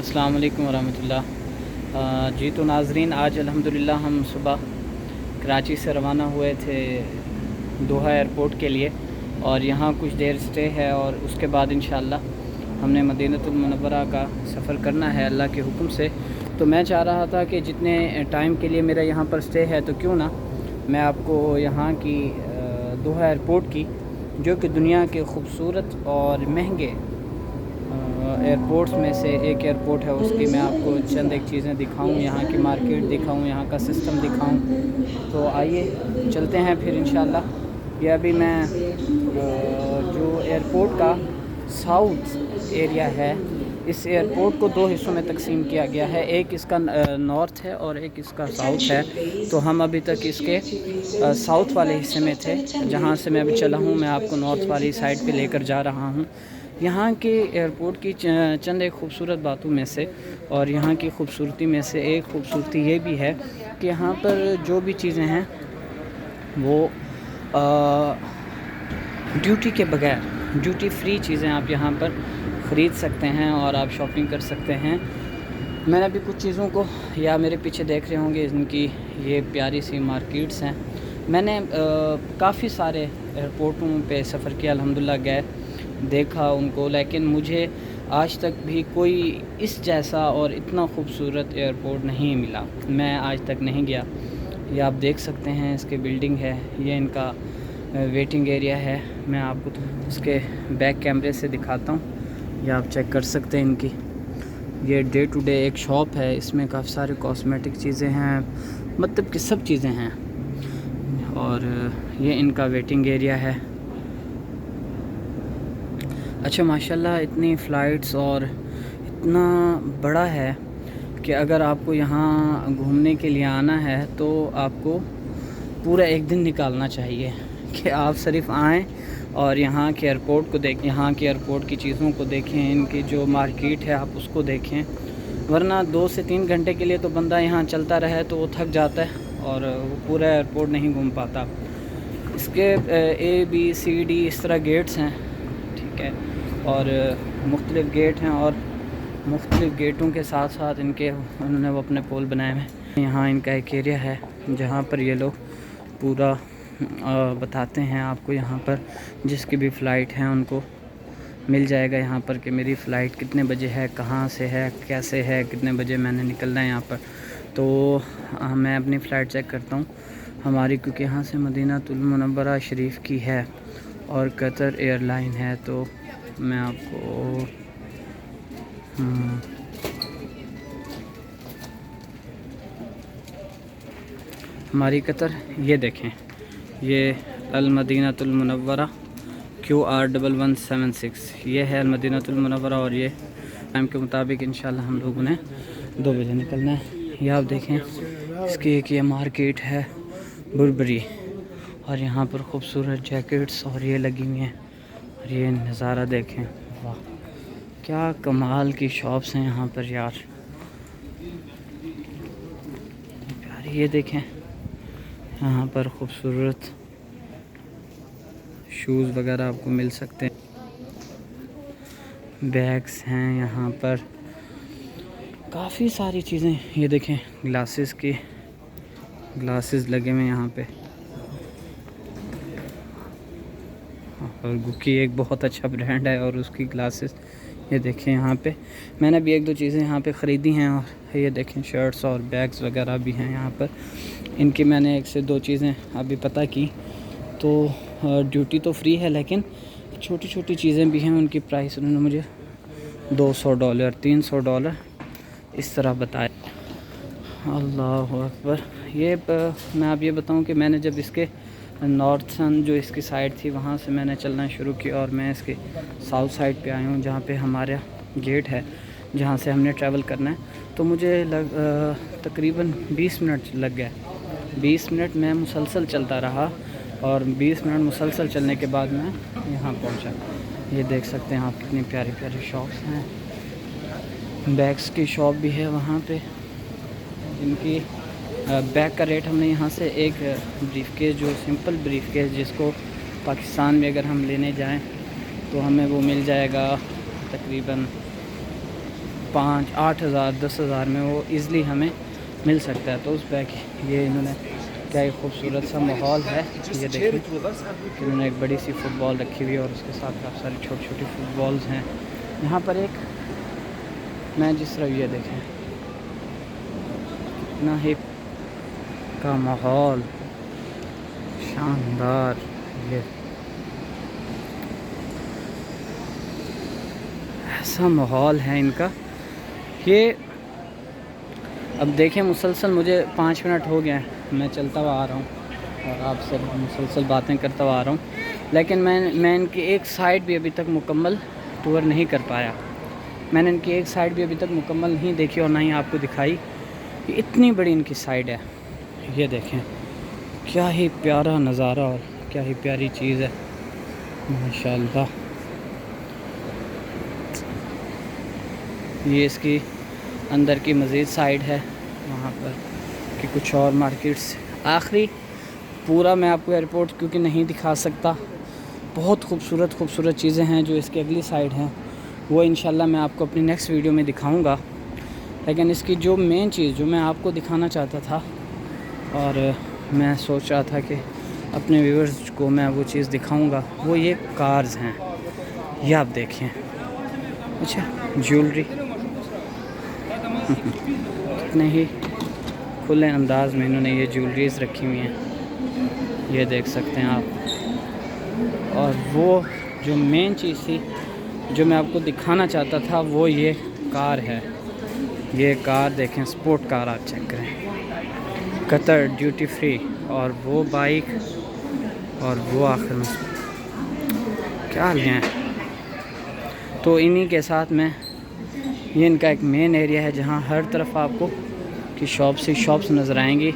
अस्सलाम वालेकुम वरहमतुल्लाह। जी तो नाज़रीन, आज अल्हम्दुलिल्लाह हम सुबह कराची से रवाना हुए थे दोहा एयरपोर्ट के लिए और यहाँ कुछ देर स्टे है और उसके बाद इंशाअल्लाह हमने मदीनतुल मुनव्वरा का सफ़र करना है अल्लाह के हुक्म से। तो मैं चाह रहा था कि जितने टाइम के लिए मेरा यहाँ पर स्टे है तो क्यों ना मैं आपको यहाँ की दोहा एयरपोर्ट की, जो कि दुनिया के ख़ूबसूरत और महंगे एयरपोर्ट्स में से एक एयरपोर्ट है, उसकी मैं आपको चंद एक चीज़ें दिखाऊं, यहाँ की मार्केट दिखाऊं, यहाँ का सिस्टम दिखाऊं। तो आइए चलते हैं फिर इंशाल्लाह। ये अभी मैं जो एयरपोर्ट का साउथ एरिया है, इस एयरपोर्ट को दो हिस्सों में तकसीम किया गया है, एक इसका नॉर्थ है और एक इसका साउथ है। तो हम अभी तक इसके साउथ वाले हिस्से में थे, जहाँ से मैं अभी चला हूँ मैं आपको नॉर्थ वाली साइड पे लेकर जा रहा हूँ। यहाँ के एयरपोर्ट की चंद एक ख़ूबसूरत बातों में से और यहाँ की ख़ूबसूरती में से एक ख़ूबसूरती ये भी है कि यहाँ पर जो भी चीज़ें हैं वो ड्यूटी के बगैर, ड्यूटी फ्री चीज़ें आप यहाँ पर ख़रीद सकते हैं और आप शॉपिंग कर सकते हैं। मैंने अभी कुछ चीज़ों को, या मेरे पीछे देख रहे होंगे, इनकी ये प्यारी सी मार्केट्स हैं। मैंने काफ़ी सारे एयरपोर्टों पे सफ़र किया, अल्हम्दुलिल्लाह गए देखा उनको, लेकिन मुझे आज तक भी कोई इस जैसा और इतना खूबसूरत एयरपोर्ट नहीं मिला। मैं आज तक नहीं गया। ये आप देख सकते हैं, इसके बिल्डिंग है, ये इनका वेटिंग एरिया है। मैं आपको तो इसके बैक कैमरे से दिखाता हूँ, ये आप चेक कर सकते हैं इनकी। ये डे टू डे एक शॉप है, इसमें काफ़ी सारे कॉस्मेटिक चीज़ें हैं, मतलब कि सब चीज़ें हैं। और ये इनका वेटिंग एरिया है। अच्छा माशाल्लाह, इतनी फ़्लाइट्स और इतना बड़ा है कि अगर आपको यहाँ घूमने के लिए आना है तो आपको पूरा एक दिन निकालना चाहिए कि आप सिर्फ आएँ और यहाँ के एयरपोर्ट को देखें, यहाँ के एयरपोर्ट की चीज़ों को देखें, इनकी जो मार्केट है आप उसको देखें। वरना 2 से 3 घंटे के लिए तो बंदा यहाँ चलता रहे तो वो थक जाता है और वो पूरा एयरपोर्ट नहीं घूम पाता। इसके ABCD इस तरह गेट्स हैं, ठीक है, और मुख्तलिफ़ गेट हैं और मुख्तलिफ़ गेटों के साथ साथ इनके उन्होंने वो अपने पोल बनाए हैं। यहाँ इनका एक एरिया है जहाँ पर ये लोग पूरा बताते हैं आपको, यहाँ पर जिसकी भी फ़्लाइट है उनको मिल जाएगा यहाँ पर कि मेरी फ़्लाइट कितने बजे है, कहाँ से है, कैसे है, कितने बजे मैंने निकलना है यहाँ पर। तो मैं अपनी फ़्लाइट चेक करता हूँ हमारी, क्योंकि यहाँ से मदीनतुल मुनव्वरा शरीफ की है और कतर एयरलाइन है। तो मैं आपको हमारी कतर ये देखें, ये अल मदीनतुल मुनव्वरा QR1176, ये है अल मदीनतुल मुनव्वरा। और ये टाइम के मुताबिक इंशाल्लाह हम लोगों ने 2 बजे निकलना है। ये आप देखें, इसकी एक ये मार्केट है बुरबरी, और यहाँ पर ख़ूबसूरत जैकेट्स और ये लगी हुई हैं। और ये नज़ारा देखें, वाह क्या कमाल की शॉप्स हैं यहाँ पर यार, प्यारी। ये देखें, यहाँ पर ख़ूबसूरत शूज़ वगैरह आपको मिल सकते हैं, बैग्स हैं यहाँ पर, काफ़ी सारी चीज़ें। ये देखें, ग्लासेस की ग्लासेस लगे हुए हैं यहाँ पे, और गुकी एक बहुत अच्छा ब्रांड है और उसकी ग्लासेस ये देखें यहाँ पे। मैंने भी 1-2 चीज़ें यहाँ पे ख़रीदी हैं, और ये देखें शर्ट्स और बैग्स वगैरह भी हैं यहाँ पर। इनकी मैंने 1 से 2 चीज़ें अभी पता की, तो ड्यूटी तो फ्री है लेकिन छोटी छोटी चीज़ें भी हैं, उनकी प्राइस उन्होंने मुझे $200 $300 इस तरह बताया। अल्लाह अकबर। ये मैं आप ये बताऊं कि मैंने जब इसके नॉर्थन जो इसकी साइड थी वहाँ से मैंने चलना शुरू किया और मैं इसके साउथ साइड पे आया हूँ जहाँ पे हमारा गेट है, जहाँ से हमने ट्रैवल करना है। तो मुझे तकरीबन 20 मिनट लग गए। 20 मिनट मैं मुसलसल चलता रहा और 20 मिनट मुसलसल चलने के बाद मैं यहाँ पहुँचा। ये देख सकते हैं आप, कितनी प्यारी प्यारी शॉप्स हैं। बैग्स की शॉप भी है वहाँ पे। इनकी बैग का रेट हमने यहाँ से एक ब्रीफकेस, जो सिंपल ब्रीफकेस जिसको पाकिस्तान में अगर हम लेने जाएं तो हमें वो मिल जाएगा तकरीबन 5-8 हज़ार 10 हज़ार में वो ईज़िली हमें मिल सकता है। तो उस बैग ये इन्होंने क्या एक खूबसूरत सा माहौल है। ये देखिए कि इन्होंने एक बड़ी सी फुटबॉल रखी हुई है और उसके साथ काफ़ी सारी छोटी छोटी फुटबॉल्स हैं। यहाँ पर एक मैं जिस तरह ये देखें इतना ही का माहौल शानदार। ये ऐसा माहौल है इनका। ये अब देखें मुसलसल मुझे 5 मिनट हो गए हैं, मैं चलता हुआ आ रहा हूँ और आपसे मुसलसल बातें करता हुआ आ रहा हूँ, लेकिन मैं इनकी एक साइड भी अभी तक मुकम्मल टूर नहीं कर पाया। मैंने इनकी एक साइड भी अभी तक मुकम्मल नहीं देखी और ना ही आपको दिखाई। ये इतनी बड़ी इनकी साइड है। ये देखें क्या ही प्यारा नज़ारा और क्या ही प्यारी चीज़ है माशाल्लाह। ये इसकी अंदर की मज़ीद साइड है वहाँ पर कि कुछ और मार्केट्स। आखिरी पूरा मैं आपको एयरपोर्ट क्योंकि नहीं दिखा सकता, बहुत खूबसूरत चीज़ें हैं जो इसकी अगली साइड हैं, वो इंशाल्लाह मैं आपको अपनी नेक्स्ट वीडियो में दिखाऊंगा। लेकिन इसकी जो मेन चीज़ जो मैं आपको दिखाना चाहता था और मैं सोच रहा था कि अपने व्यूअर्स को मैं वो चीज़ दिखाऊंगा, वो ये कार्स हैं। ये आप देखें, अच्छा ज्वेलरी कितने ही खुले अंदाज में इन्होंने ये ज्वेलरीज रखी हुई हैं, ये देख सकते हैं आप। और वो जो मेन चीज़ थी जो मैं आपको दिखाना चाहता था वो ये कार है। ये कार देखें, स्पोर्ट कार आप चेक करें, कतर ड्यूटी फ्री। और वो बाइक और वो आखिर में क्या लिए हैं। तो इन्हीं के साथ में ये इनका एक मेन एरिया है जहाँ हर तरफ आपको कि शॉप्स नज़र आएंगी।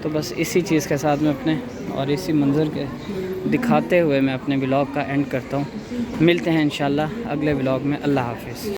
तो बस इसी चीज़ के साथ मैं अपने और इसी मंज़र के दिखाते हुए मैं अपने व्लॉग का एंड करता हूँ। मिलते हैं इंशाल्लाह अगले व्लॉग में। अल्लाह हाफ़िज़।